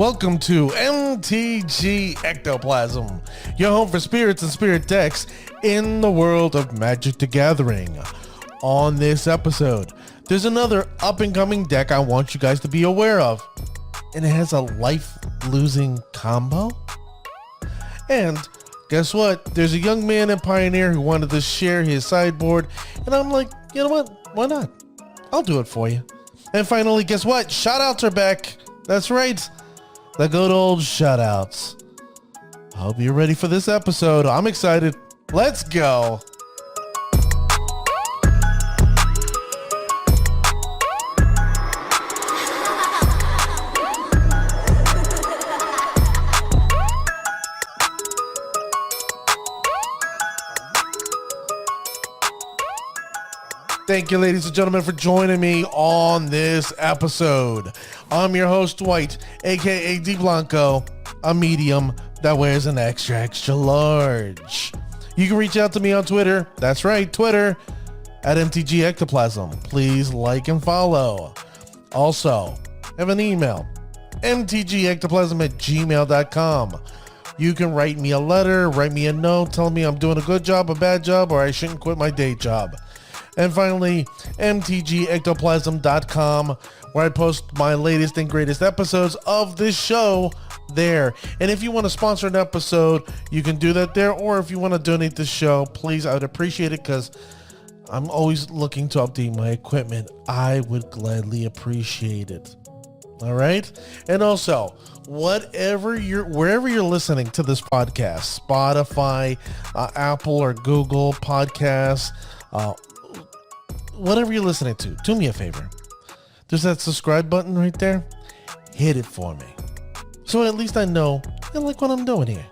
Welcome to MTG Ectoplasm, your home for spirits and spirit decks in the world of Magic the Gathering. On this episode, there's another up-and-coming deck I want you guys to be aware of, and it has a life-losing combo. And guess what? There's a young man in Pioneer who wanted to share his sideboard, and I'm like, you know what? Why not? I'll do it for you. And finally, guess what? Shoutouts are back. That's right. The good old shoutouts. I hope you're ready for this episode. I'm excited. Let's go. Thank you, ladies and gentlemen, for joining me on this episode. I'm your host, Dwight, aka D Blanco, a medium that wears an extra large. You can reach out to me on Twitter. That's right, Twitter, at MTG Ectoplasm. Please like and follow. Also, I have an email, mtgectoplasm@gmail.com. You can write me a letter, write me a note, tell me I'm doing a good job, a bad job, or I shouldn't quit my day job. And finally, mtgectoplasm.com, where I post my latest and greatest episodes of this show there. And if you want to sponsor an episode, you can do that there. Or if you want to donate the show, please, I would appreciate it, because I'm always looking to update my equipment. I would gladly appreciate it. All right. And also, wherever you're listening to this podcast, Spotify, Apple or Google Podcasts, whatever you're listening to, do me a favor. There's that subscribe button right there. Hit it for me, so at least I know you like what I'm doing here.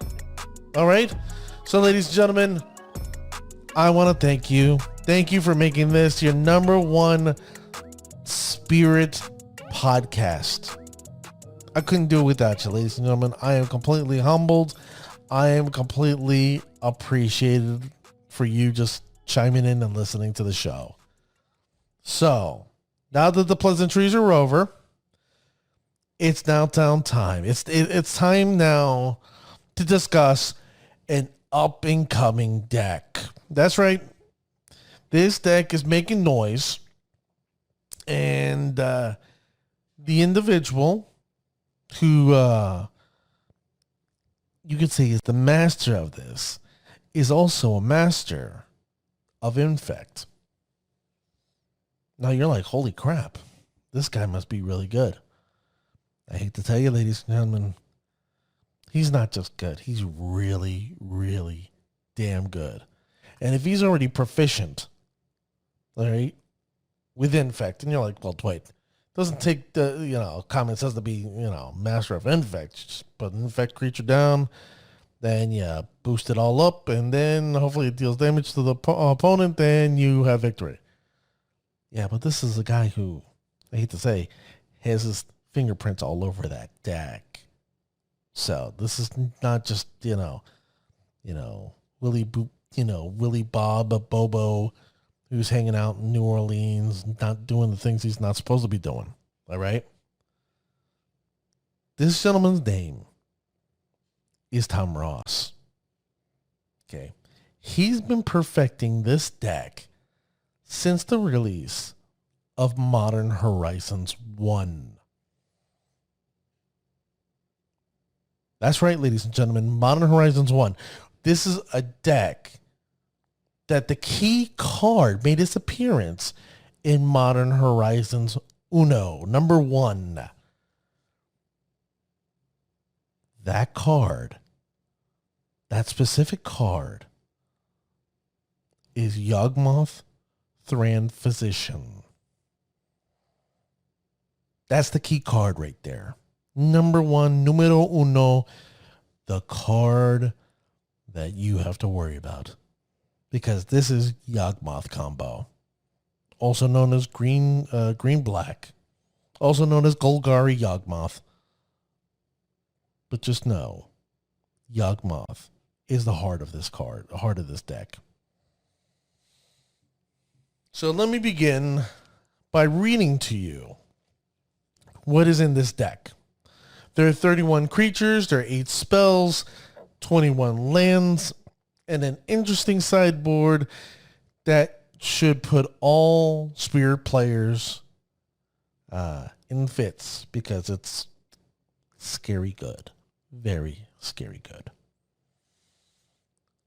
All right. So, ladies and gentlemen, I want to thank you. Thank you for making this your number one spirit podcast. I couldn't do it without you, ladies and gentlemen. I am completely humbled. I am completely appreciated for you just chiming in and listening to the show. So, now that the pleasantries are over, it's now down time. It's time now to discuss an up-and-coming deck. That's right. This deck is making noise, and the individual who you could say is the master of this is also a master of Infect. Now you're like, holy crap, this guy must be really good. I hate to tell you, ladies and gentlemen, he's not just good. He's really, really damn good. And if he's already proficient, all right, with Infect, and you're like, well, Dwight, doesn't take the, common sense to be, master of Infect. Just put an Infect creature down, then you boost it all up, and then hopefully it deals damage to the opponent, then you have victory. Yeah, but this is a guy who, I hate to say, has his fingerprints all over that deck. So this is not just, Willie Bob Bobo, who's hanging out in New Orleans, not doing the things he's not supposed to be doing. All right? This gentleman's name is Tom Ross. Okay. He's been perfecting this deck since the release of Modern Horizons 1. That's right, ladies and gentlemen, Modern Horizons 1. This is a deck that the key card made its appearance in Modern Horizons Uno, number 1. That card, that specific card, is Yawgmoth, Thran Physician. That's the key card right there. Number 1, numero uno, the card that you have to worry about. Because this is Yawgmoth combo. Also known as green-black. Also known as Golgari Yawgmoth. But just know, Yawgmoth is the heart of this card, the heart of this deck. So let me begin by reading to you what is in this deck. There are 31 creatures, there are 8 spells, 21 lands, and an interesting sideboard that should put all Spirit players in fits because it's scary good. Very scary good.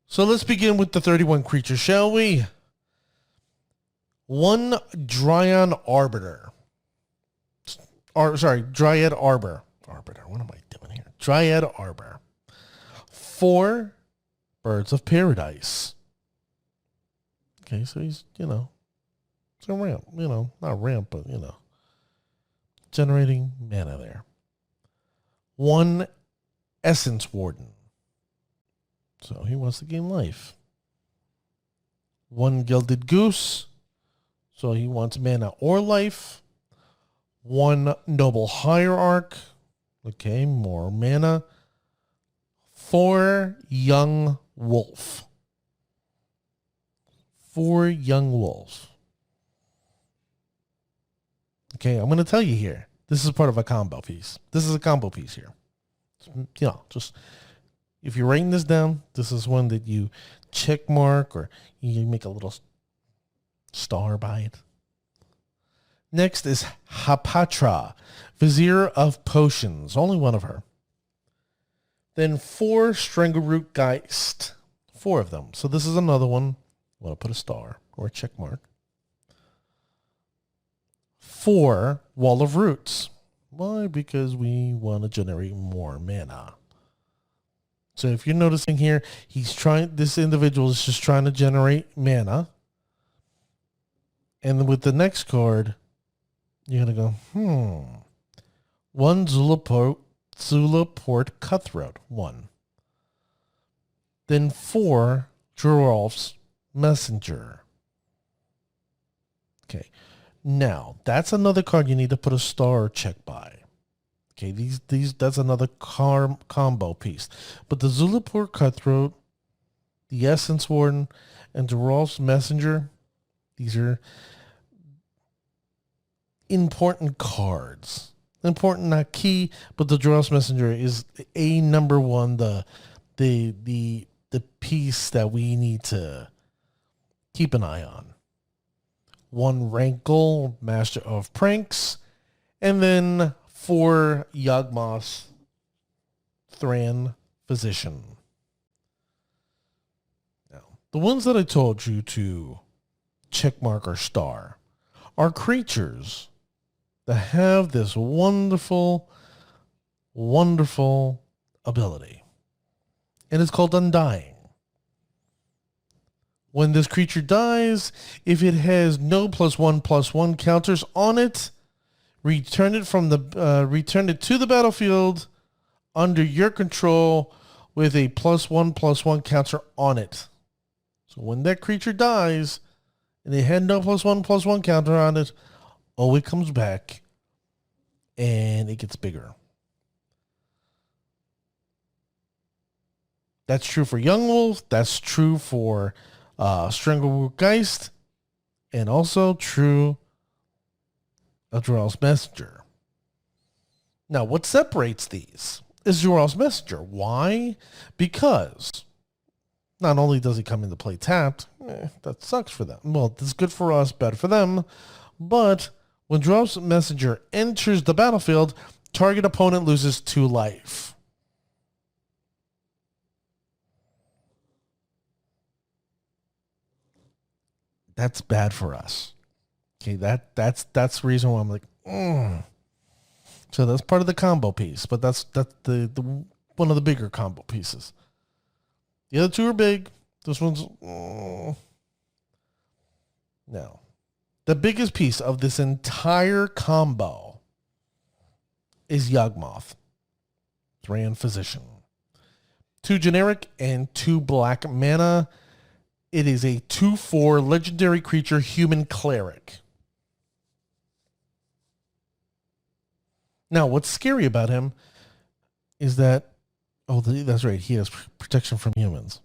So let's begin with the 31 creatures, shall we? 1 Dryon Arbiter. Dryad Arbor. Arbiter. What am I doing here? Dryad Arbor. 4 Birds of Paradise. Okay, so he's, it's a ramp. Not ramp, but, generating mana there. 1 Essence Warden. So he wants to gain life. 1 Gilded Goose. So he wants mana or life. 1 Noble Hierarch. Okay, more mana. 4 Young Wolf. 4 Young Wolves. Okay, I'm going to tell you here. This is part of a combo piece. This is a combo piece here. Just if you're writing this down, this is one that you check mark or you make a little star by it. Next is Hapatra, Vizier of Potions. Only one of her. Then 4 Strangleroot Geist. 4 of them. So this is another one. I want to put a star or a check mark. 4 Wall of Roots. Why? Because we want to generate more mana. So if you're noticing here, this individual is just trying to generate mana. And with the next card, you're going to go, 1 Zulaport Cutthroat. 1. Then 4 Geralf's Messenger. Okay. Now, that's another card you need to put a star check by. Okay, that's another combo piece. But the Zulaport Cutthroat, the Essence Warden, and Geralf's Messenger, these are important cards. Important, not key, but the Geralf's Messenger is a number one, the piece that we need to keep an eye on. 1 Rankle, Master of Pranks, and then 4 Yawgmoth, Thran, Physician. Now, the ones that I told you to checkmark or star are creatures that have this wonderful, wonderful ability. And it's called Undying. When this creature dies, if it has no +1/+1 counters on it, return it to the battlefield under your control with a +1/+1 counter on it. So when that creature dies and it had no +1/+1 counter on it, it comes back and it gets bigger. That's true for Young Wolf. That's true for Strangleroot Geist, and also true of Geralf's Messenger. Now, what separates these is Geralf's Messenger. Why? Because not only does he come into play tapped, that sucks for them. Well, this is good for us, bad for them. But when Geralf's Messenger enters the battlefield, target opponent loses 2 life. That's bad for us. Okay, that's the reason why I'm like, So that's part of the combo piece, but that's the one of the bigger combo pieces. The other 2 are big. This one's Now, the biggest piece of this entire combo is Yawgmoth, Thran Physician. 2 generic and 2 black mana. It is a 2/4 legendary creature, human cleric. Now, what's scary about him is that, that's right, he has protection from humans.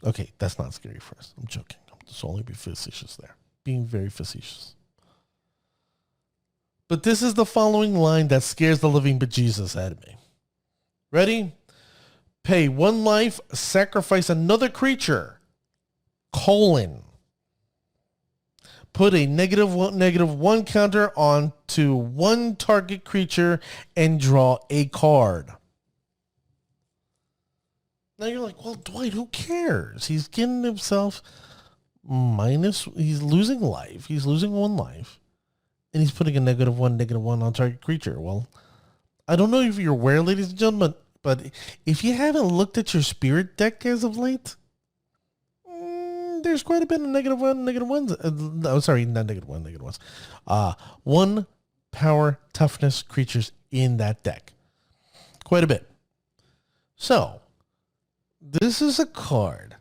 Okay, that's not scary for us. I'm joking. I'm just only being facetious there. Being very facetious. But this is the following line that scares the living bejesus out of me. Ready? Pay 1 life, sacrifice another creature, colon. Put a -1 counter onto 1 target creature and draw a card. Now you're like, well, Dwight, who cares? He's getting himself he's losing life. He's losing 1 life. And he's putting a -1 on target creature. Well, I don't know if you're aware, ladies and gentlemen, but if you haven't looked at your spirit deck as of late, there's quite a bit of -1s. Sorry, not -1s. 1 power toughness creatures in that deck. Quite a bit. So, this is a card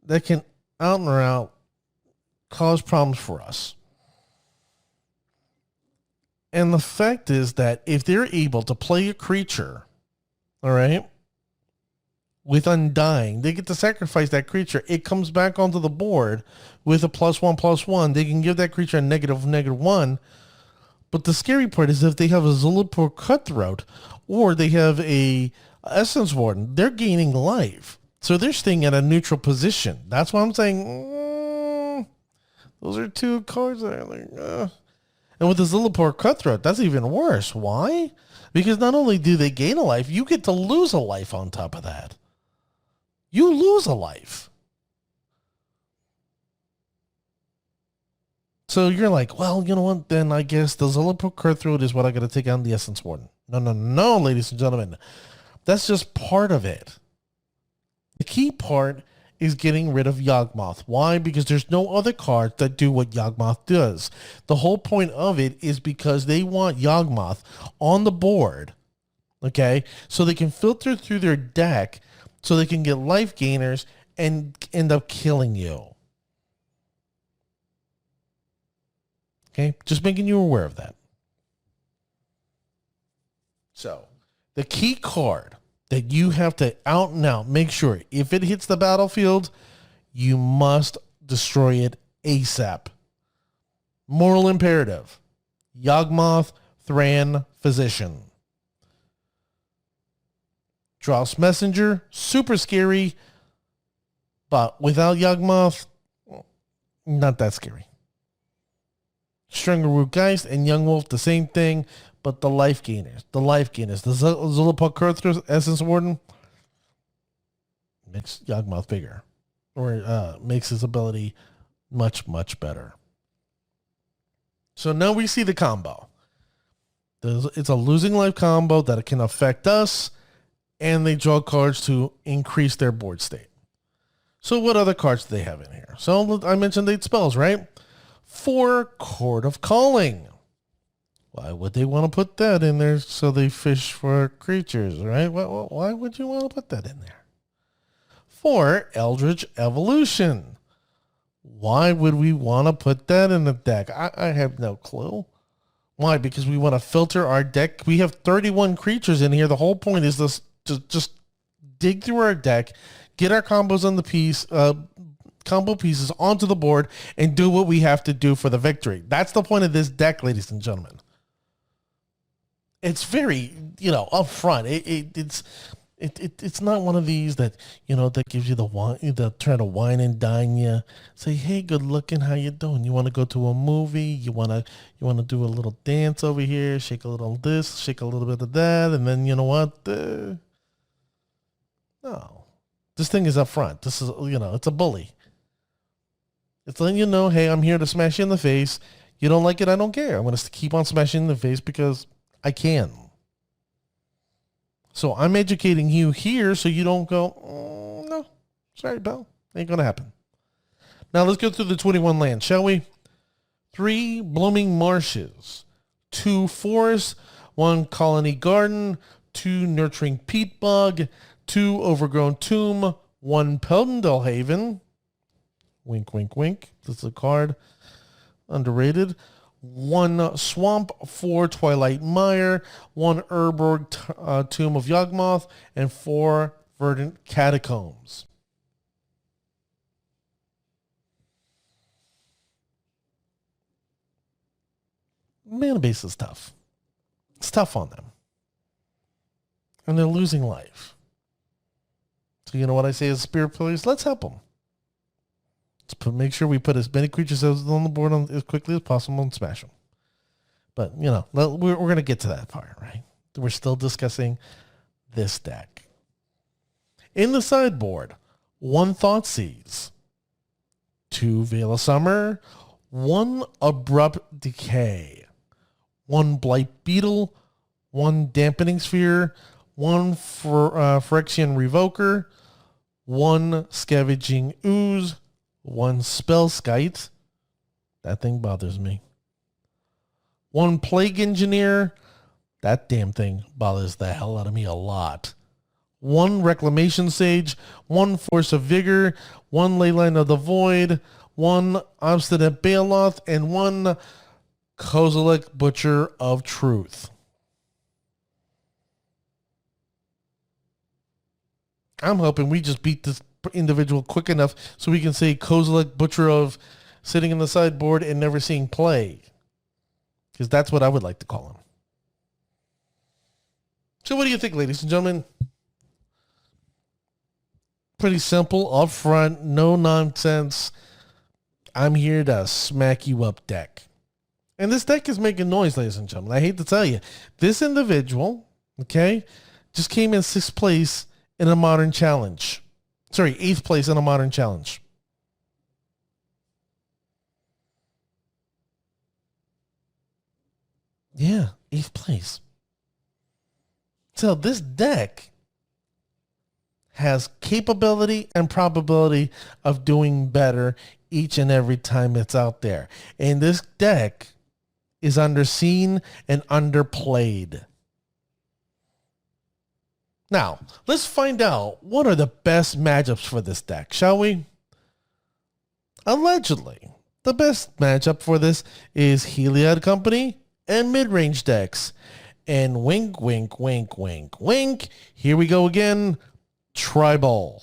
that can out and out cause problems for us. And the fact is that if they're able to play a creature, all right, with Undying, they get to sacrifice that creature. It comes back onto the board with a +1/+1. They can give that creature a -1. But the scary part is if they have a Zulapur Cutthroat or they have a Essence Warden, they're gaining life. So they're staying at a neutral position. That's why I'm saying those are 2 cards that are like, And with the Zulapur Cutthroat, that's even worse. Why? Because not only do they gain a life, you get to lose a life on top of that. You lose a life. So you're like, well, you know what? Then I guess the Zulapur Cutthroat is what I got to take on the Essence Warden. No, ladies and gentlemen. That's just part of it. The key part is getting rid of Yawgmoth. Why? Because there's no other cards that do what Yawgmoth does. The whole point of it is because they want Yawgmoth on the board, okay, so they can filter through their deck so they can get life gainers and end up killing you. Okay, just making you aware of that. So, the key card that you have to out and out make sure if it hits the battlefield, you must destroy it ASAP. Moral imperative. Yawgmoth, Thran, Physician. Dross Messenger, super scary, but without Yawgmoth, not that scary. Stringerroot Geist and Young Wolf, the same thing, but the life gainers. The Zulapur Cutthroat Essence Warden makes Yawgmoth bigger, or makes his ability much, much better. So now we see the combo. It's a losing life combo that can affect us, and they draw cards to increase their board state. So what other cards do they have in here? So I mentioned 8 spells, right? 4 Court of Calling. Why would they want to put that in there? So they fish for creatures, right? Why would you want to put that in there? 4 Eldritch Evolution. Why would we want to put that in the deck? I have no clue. Why? Because we want to filter our deck. We have 31 creatures in here. The whole point is this: just dig through our deck, get our combos on the piece, combo pieces onto the board, and do what we have to do for the victory. That's the point of this deck, ladies and gentlemen. It's very, upfront. It's not one of these that, that gives you the wine, that try to wine and dine you. Say, hey, good looking, how you doing? You want to go to a movie? You want to do a little dance over here, shake a little this, shake a little bit of that, and then you know what? No, this thing is up front. This is, it's a bully. It's letting you know, hey, I'm here to smash you in the face. You don't like it, I don't care. I'm going to keep on smashing in the face because I can. So I'm educating you here so you don't go, no, sorry, pal. Ain't going to happen. Now let's go through the 21 lands, shall we? 3 Blooming Marshes, 2 Forests, 1 Colony Garden, 2 Nurturing Peat Bog, 2 Overgrown Tomb, 1 Peltondale Haven. Wink, wink, wink. This is a card. Underrated. 1 Swamp, 4 Twilight Mire, 1 Urborg Tomb of Yawgmoth, and 4 Verdant Catacombs. mana base is tough. It's tough on them. And they're losing life. So you know what I say as spirit players? Let's help them. Make sure we put as many creatures as on the board as quickly as possible and smash them. But, you know, we're going to get to that part, right? We're still discussing this deck. In the sideboard, 1 Thoughtseize, 2 Veil of Summer, 1 Abrupt Decay, 1 Blight Beetle, 1 Dampening Sphere, 1 Phyrexian Revoker, 1 Scavenging Ooze, 1 Spellskite. That thing bothers me. 1 Plague Engineer. That damn thing bothers the hell out of me a lot. 1 Reclamation Sage, 1 Force of Vigor, 1 Leyline of the Void, 1 Obstinate Baloth, and 1 Kozilek Butcher of Truth. I'm hoping we just beat this individual quick enough so we can say Kozilek Butcher of sitting in the sideboard and never seeing play. Because that's what I would like to call him. So what do you think, ladies and gentlemen? Pretty simple, upfront, no nonsense. I'm here to smack you up deck. And this deck is making noise, ladies and gentlemen. I hate to tell you. This individual, okay, just came in 6th place in a modern challenge. Sorry, 8th place in a modern challenge. Yeah, 8th place. So this deck has capability and probability of doing better each and every time it's out there. And this deck is underseen and underplayed. Now, let's find out what are the best matchups for this deck, shall we? Allegedly, the best matchup for this is Heliod Company and mid-range decks. And wink, wink, wink, wink, wink. Here we go again. Tribal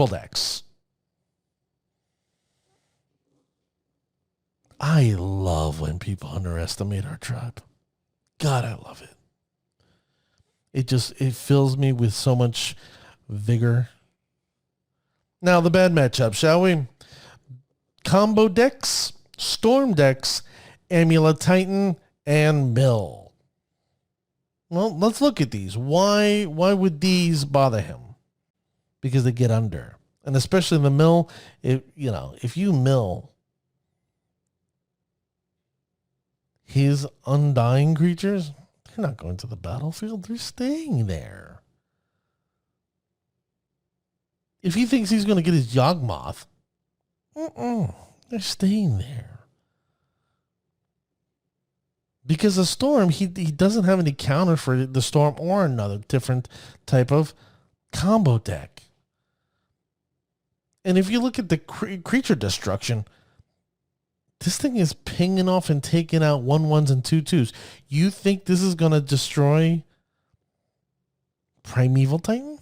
decks. I love when people underestimate our tribe. God, I love it. It fills me with so much vigor. Now the bad matchup, shall we? Combo decks, Storm decks, Amulet Titan, and Mill. Well, let's look at these. Why would these bother him? Because they get under. And especially the Mill, if you mill his undying creatures, they're not going to the battlefield. They're staying there. If he thinks he's going to get his Yawgmoth, they're staying there. Because the Storm, he doesn't have any counter for the Storm or another different type of combo deck. And if you look at the creature destruction, this thing is pinging off and taking out 1/1s and 2/2s. You think this is going to destroy Primeval Titan?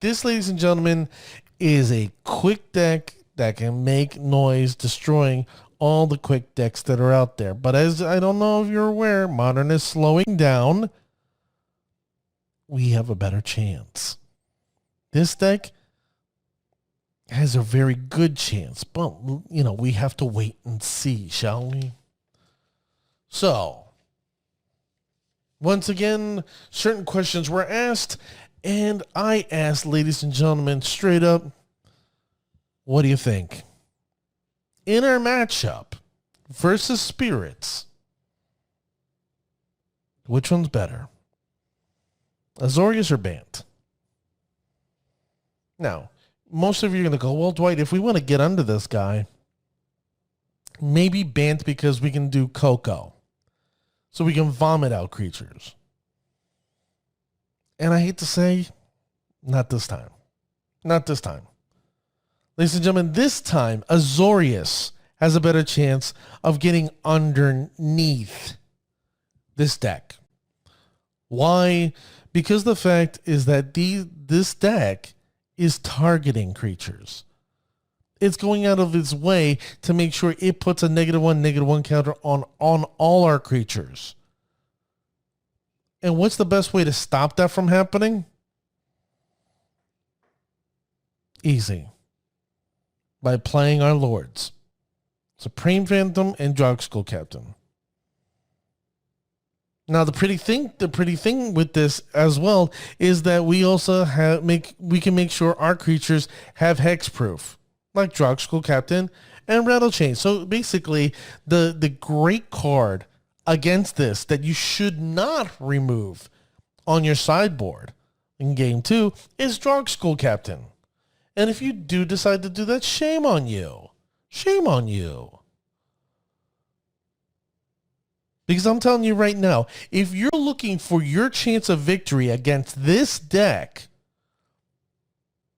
This, ladies and gentlemen, is a quick deck that can make noise, destroying all the quick decks that are out there. But as I don't know if you're aware, Modern is slowing down. We have a better chance. This deck has a very good chance, but we have to wait and see, shall we? So, once again, certain questions were asked, and I asked, ladies and gentlemen, straight up, what do you think? In our matchup versus Spirits, which one's better? Azorius or Bant? Now, most of you are going to go, well, Dwight, if we want to get under this guy, maybe Bant because we can do Coco. So we can vomit out creatures. And I hate to say, not this time. Not this time. Ladies and gentlemen, this time, Azorius has a better chance of getting underneath this deck. Why? Because the fact is that this deck is targeting creatures. It's going out of its way to make sure it puts a -1/-1 counter on all our creatures. And what's the best way to stop that from happening? Easy. By playing our lords. Supreme Phantom and Drogskol Captain. Now the pretty thing with this as well is that we also we can make sure our creatures have hexproof, like Drogskol Captain and Rattlechain. So basically, the great card against this that you should not remove on your sideboard in game 2 is Drogskol Captain. And if you do decide to do that, shame on you. Shame on you. Because I'm telling you right now, if you're looking for your chance of victory against this deck,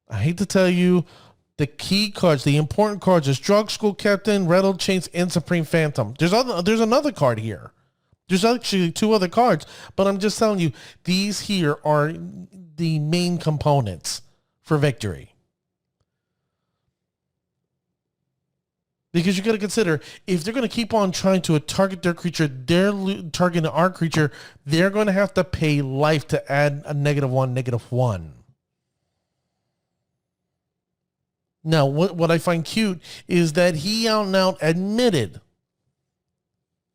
I hate to tell you, the key cards, the important cards is Drogskol Captain, Rattlechains, and Supreme Phantom. There's another card here. There's actually 2 other cards, but I'm just telling you, these here are the main components for victory. Because you got to consider, if they're going to keep on trying to target their creature, they're targeting our creature, they're going to have to pay life to add a -1/-1. Now, what I find cute is that he out and out admitted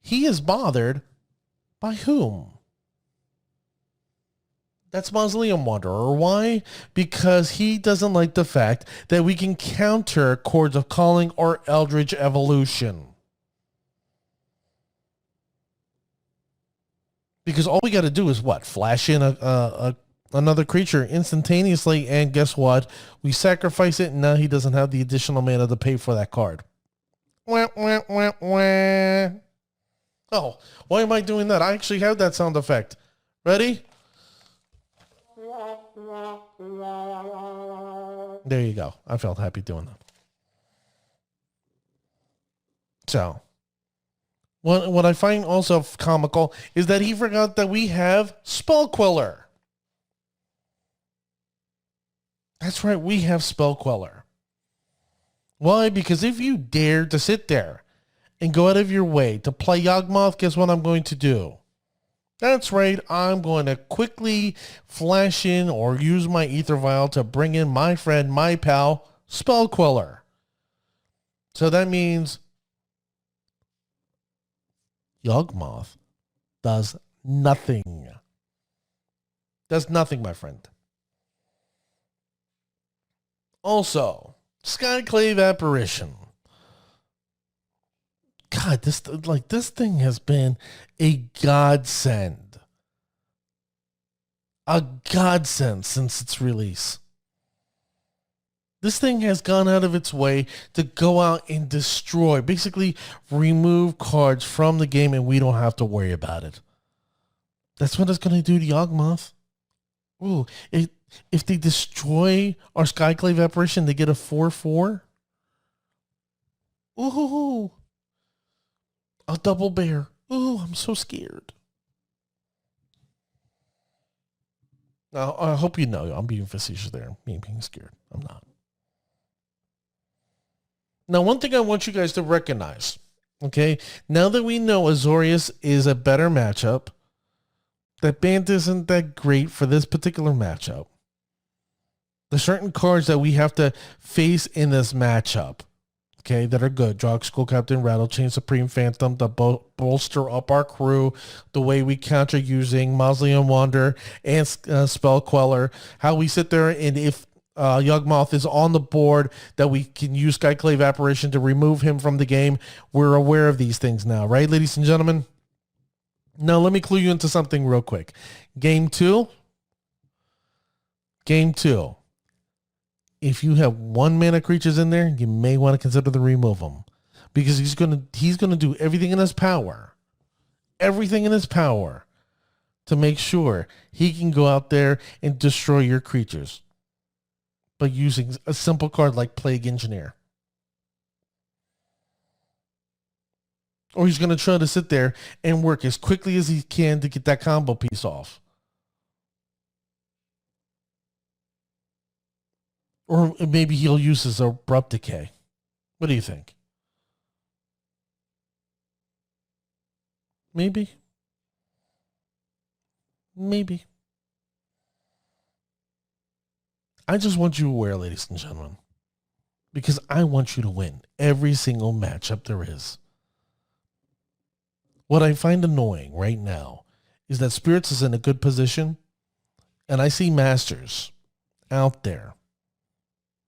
he is bothered by whom? That's Mausoleum Wanderer. Why? Because he doesn't like the fact that we can counter Chords of Calling or Eldritch Evolution. Because all we got to do is what? Flash in another creature instantaneously, and guess what? We sacrifice it, and now he doesn't have the additional mana to pay for that card. Wah, wah, wah, wah. Oh, why am I doing that? I actually have that sound effect. Ready? There you go. I felt happy doing that. So, what I find also comical is that he forgot that we have Spell Queller. That's right, we have Spell Queller. Why? Because if you dare to sit there and go out of your way to play Yawgmoth, guess what I'm going to do? That's right, I'm going to quickly flash in or use my Ether Vial to bring in my friend, my pal, Spell Queller. So that means Yawgmoth does nothing. Does nothing, my friend. Also, Skyclave Apparition. God, this thing has been a godsend. A godsend since its release. This thing has gone out of its way to go out and destroy, basically remove cards from the game, and we don't have to worry about it. That's what it's going to do to Yawgmoth. Ooh, if they destroy our Skyclave Apparition, they get a 4/4. Ooh. A double bear. Ooh, I'm so scared. Now, I hope you know I'm being facetious there. Me being scared. I'm not. Now, one thing I want you guys to recognize, okay? Now that we know Azorius is a better matchup, that Bant isn't that great for this particular matchup. There's certain cards that we have to face in this matchup, okay, that are good. Drogskol Captain, Rattlechain, Supreme Phantom, to bolster up our crew, the way we counter using Mausoleum Wanderer and Spell Queller, how we sit there, and if Yawgmoth is on the board, that we can use Skyclave Apparition to remove him from the game. We're aware of these things now, right, ladies and gentlemen? Now, let me clue you into something real quick. Game 2. If you have 1 mana creatures in there, you may want to consider to remove them, because he's gonna do everything in his power, to make sure he can go out there and destroy your creatures by using a simple card like Plague Engineer. Or he's gonna try to sit there and work as quickly as he can to get that combo piece off. Or maybe he'll use his abrupt decay. What do you think? Maybe. I just want you aware, ladies and gentlemen, because I want you to win every single matchup there is. What I find annoying right now is that Spirits is in a good position, and I see masters out there,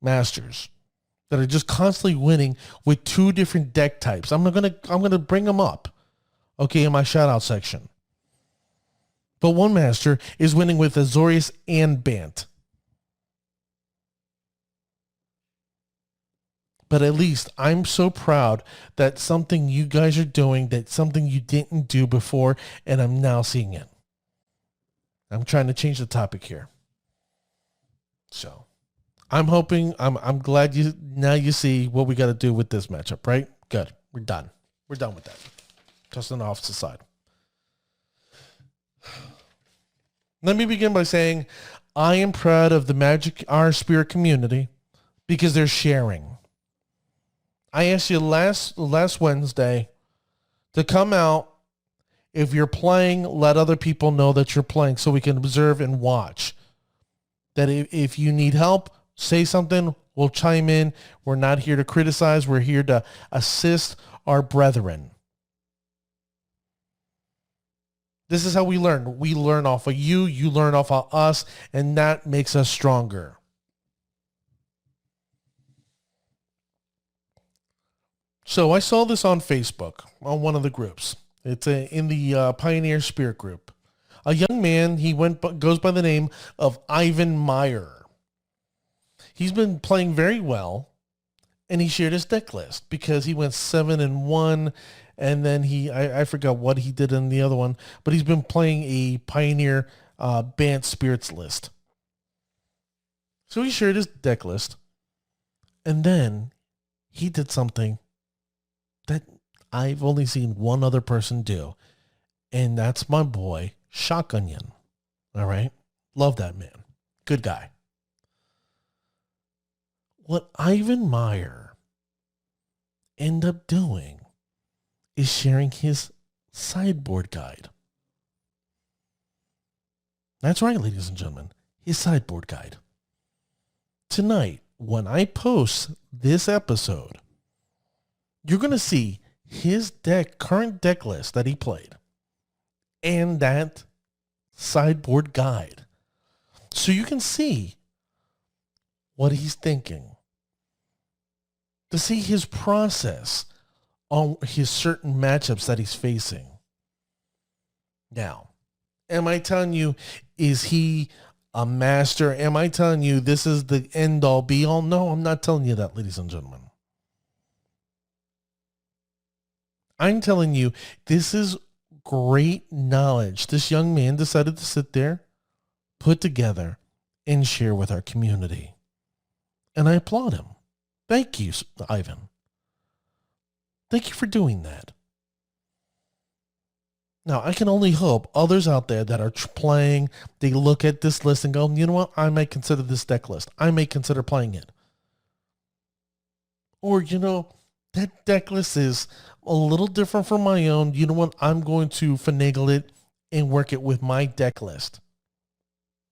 masters that are just constantly winning with two different deck types. I'm gonna bring them up, okay, in my shout out section. But one master is winning with Azorius and Bant. But at least I'm so proud that something you guys are doing, that something you didn't do before, and I'm now seeing it. I'm trying to change the topic here. So I'm hoping, I'm glad you see what we got to do with this matchup, right? Good. We're done. We're done with that. Tossing it off to the side. Let me begin by saying I am proud of the Magic Our Spirit community because they're sharing. I asked you last Wednesday to come out. If you're playing, let other people know that you're playing so we can observe and watch. That if you need help, say something, we'll chime in. We're not here to criticize. We're here to assist our brethren. This is how we learn. We learn off of you. You learn off of us, and that makes us stronger. So I saw this on Facebook, on one of the groups. It's in the Pioneer Spirit group. A young man, goes by the name of Ivan Meyer. He's been playing very well, and he shared his deck list because he went 7-1, and then I forgot what he did in the other one, but he's been playing a Pioneer Bant Spirits list. So he shared his deck list, and then he did something that I've only seen one other person do, and that's my boy, Shotgunyan. All right? Love that man. Good guy. What Ivan Meyer ended up doing is sharing his sideboard guide. That's right, ladies and gentlemen, his sideboard guide. Tonight, when I post this episode, you're going to see his current deck list that he played and that sideboard guide. So you can see what he's thinking, to see his process on his certain matchups that he's facing. Now, am I telling you, is he a master? Am I telling you this is the end all be all? No, I'm not telling you that, ladies and gentlemen. I'm telling you, this is great knowledge. This young man decided to sit there, put together, and share with our community. And I applaud him. Thank you, Ivan. Thank you for doing that. Now, I can only hope others out there that are playing, they look at this list and go, you know what, I might consider this deck list. I may consider playing it. Or, that deck list is a little different from my own. You know what? I'm going to finagle it and work it with my deck list.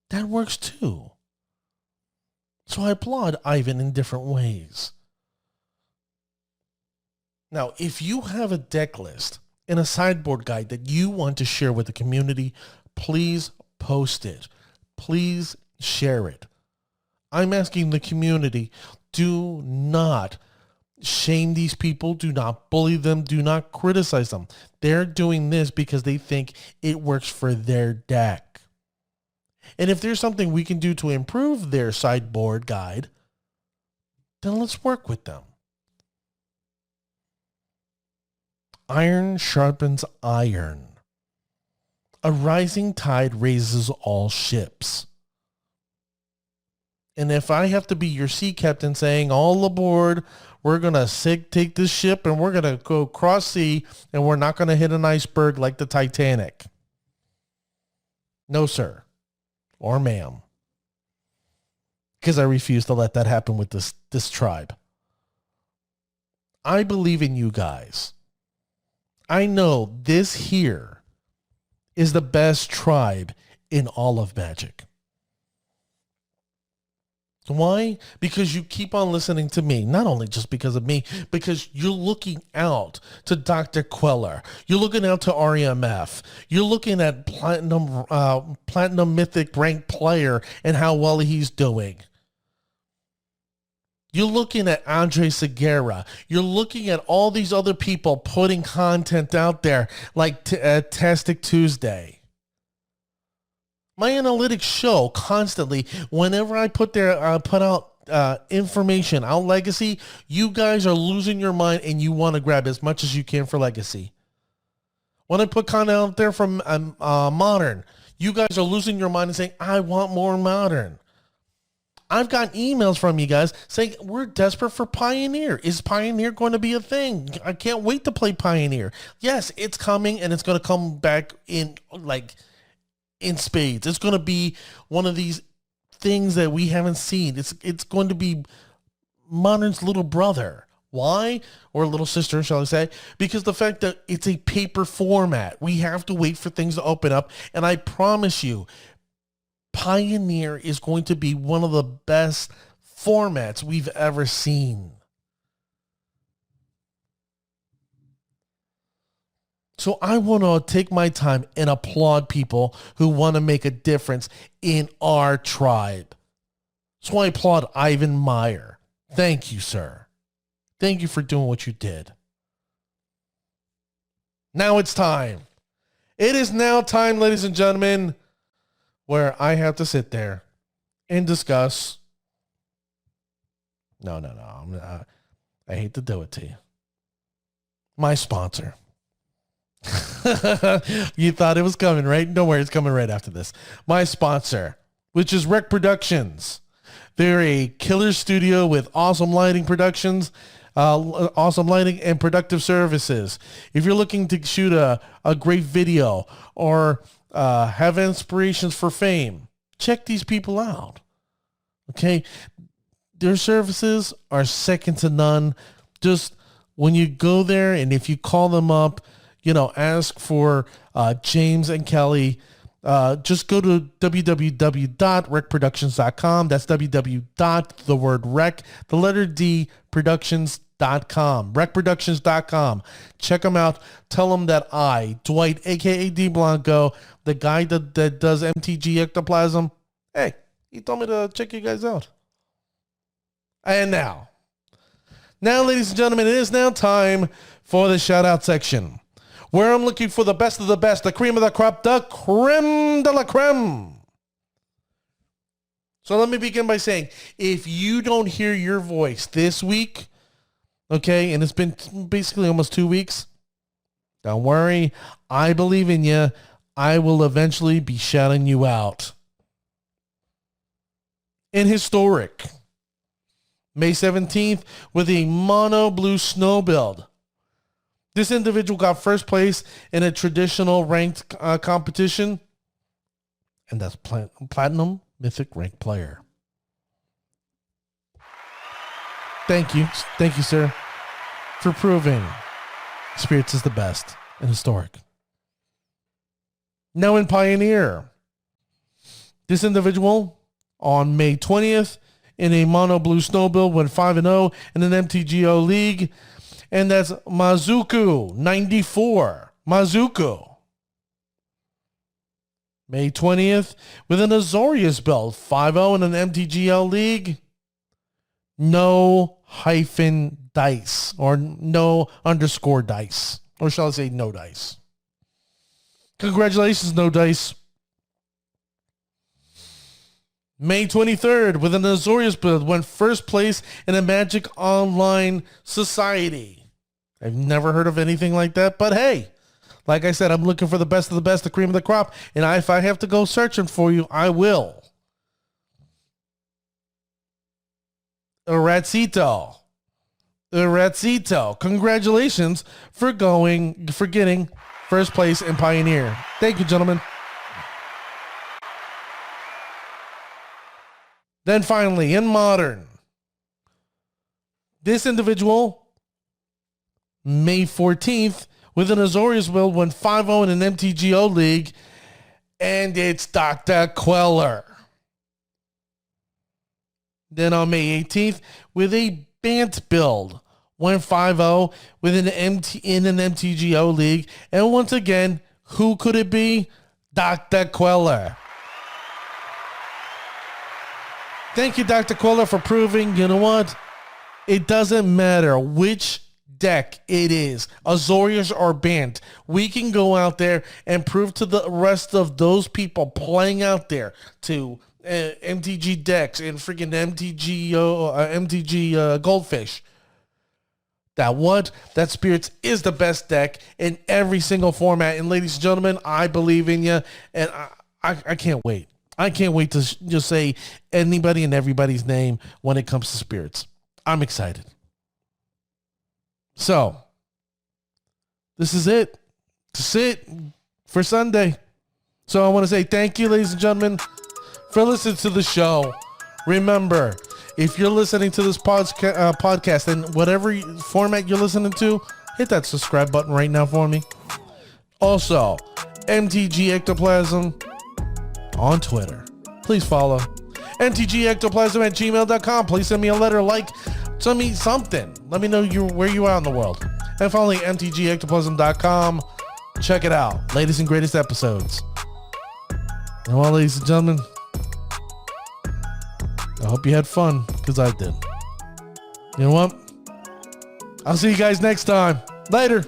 That works too. So I applaud Ivan in different ways. Now, if you have a deck list and a sideboard guide that you want to share with the community, please post it. Please share it. I'm asking the community, do not shame these people. Do not bully them. Do not criticize them. They're doing this because they think it works for their deck. And if there's something we can do to improve their sideboard guide, then let's work with them. Iron sharpens iron. A rising tide raises all ships. And if I have to be your sea captain saying, all aboard, we're going to take this ship and we're going to go cross sea and we're not going to hit an iceberg like the Titanic. No, sir. Or ma'am. because I refuse to let that happen with this tribe. I believe in you guys. I know this here is the best tribe in all of Magic. Why? Because you keep on listening to me. Not only just because of me, because you're looking out to Dr. Queller. You're looking out to REMF. You're looking at Platinum Mythic ranked player and how well he's doing. You're looking at Andre Segura. You're looking at all these other people putting content out there like Tastic Tuesday. My analytics show constantly whenever I put out information out Legacy, you guys are losing your mind and you want to grab as much as you can for Legacy. When I put content out there from Modern, you guys are losing your mind and saying, I want more Modern. I've got emails from you guys saying we're desperate for Pioneer. Is Pioneer going to be a thing? I can't wait to play Pioneer. Yes, it's coming and it's going to come back in spades. It's going to be one of these things that we haven't seen. It's going to be Modern's little brother. Why? Or little sister, shall I say? Because the fact that it's a paper format. We have to wait for things to open up. And I promise you, Pioneer is going to be one of the best formats we've ever seen. So I want to take my time and applaud people who want to make a difference in our tribe. So I applaud Ivan Meyer. Thank you, sir. Thank you for doing what you did. Now it's time. It is now time, ladies and gentlemen, where I have to sit there and discuss. No. I hate to do it to you. My sponsor. You thought it was coming, right? Don't worry, it's coming right after this. My sponsor, which is Rec Productions. They're a killer studio with awesome lighting productions, awesome lighting and productive services. If you're looking to shoot a great video or have inspirations for fame, check these people out. Okay? Their services are second to none. Just when you go there and if you call them up, ask for James and Kelly. Just go to www.recproductions.com. That's www.productions.com. Recproductions.com. Check them out. Tell them that I, Dwight, a.k.a. D. Blanco, the guy that does MTG Ectoplasm, hey, he told me to check you guys out. And now, ladies and gentlemen, it is now time for the shout-out section, where I'm looking for the best of the best, the cream of the crop, the crème de la crème. So let me begin by saying, if you don't hear your voice this week, okay, and it's been basically almost 2 weeks, don't worry. I believe in you. I will eventually be shouting you out. In historic, May 17th, with a mono blue snow build. This individual got first place in a traditional ranked competition, and that's Platinum Mythic ranked player. Thank you, sir, for proving Spirits is the best in historic. Now in Pioneer, this individual on May 20th in a mono blue snow build went 5-0 in an MTGO league. And that's Mazuku 94. Mazuku. May 20th with an Azorius build, 5-0 in an MTGL league. No hyphen dice, or no underscore dice. Or shall I say no dice. Congratulations, no dice. May 23rd with an Azorius build, went first place in a Magic Online Society. I've never heard of anything like that, but hey, like I said, I'm looking for the best of the best, the cream of the crop, and if I have to go searching for you, I will. Ratzito, congratulations for getting first place in Pioneer. Thank you, gentlemen. Then finally, in Modern, this individual, May 14th, with an Azorius build, went 5-0 in an MTGO league, and it's Dr. Queller. Then on May 18th, with a Bant build, went 5-0 with in an MTGO league, and once again, who could it be? Dr. Queller. Thank you, Dr. Queller, for proving, you know what? It doesn't matter which deck it is, Azorius or Bant. We can go out there and prove to the rest of those people playing out there, to MTG decks and freaking MTG Goldfish, that Spirits is the best deck in every single format. And ladies and gentlemen, I believe in you, and I can't wait. I can't wait to just say anybody and everybody's name when it comes to Spirits. I'm excited. So, this is it. That's it for Sunday. So I want to say thank you, ladies and gentlemen, for listening to the show. Remember, if you're listening to this podcast in whatever format you're listening to, hit that subscribe button right now for me. Also, MTG Ectoplasm on Twitter. Please follow. mtgectoplasm@gmail.com. Please send me a letter, send me something. Let me know where you are in the world. And finally, mtgectoplasm.com. Check it out. Latest and greatest episodes. And well, ladies and gentlemen, I hope you had fun, because I did. You know what? I'll see you guys next time. Later.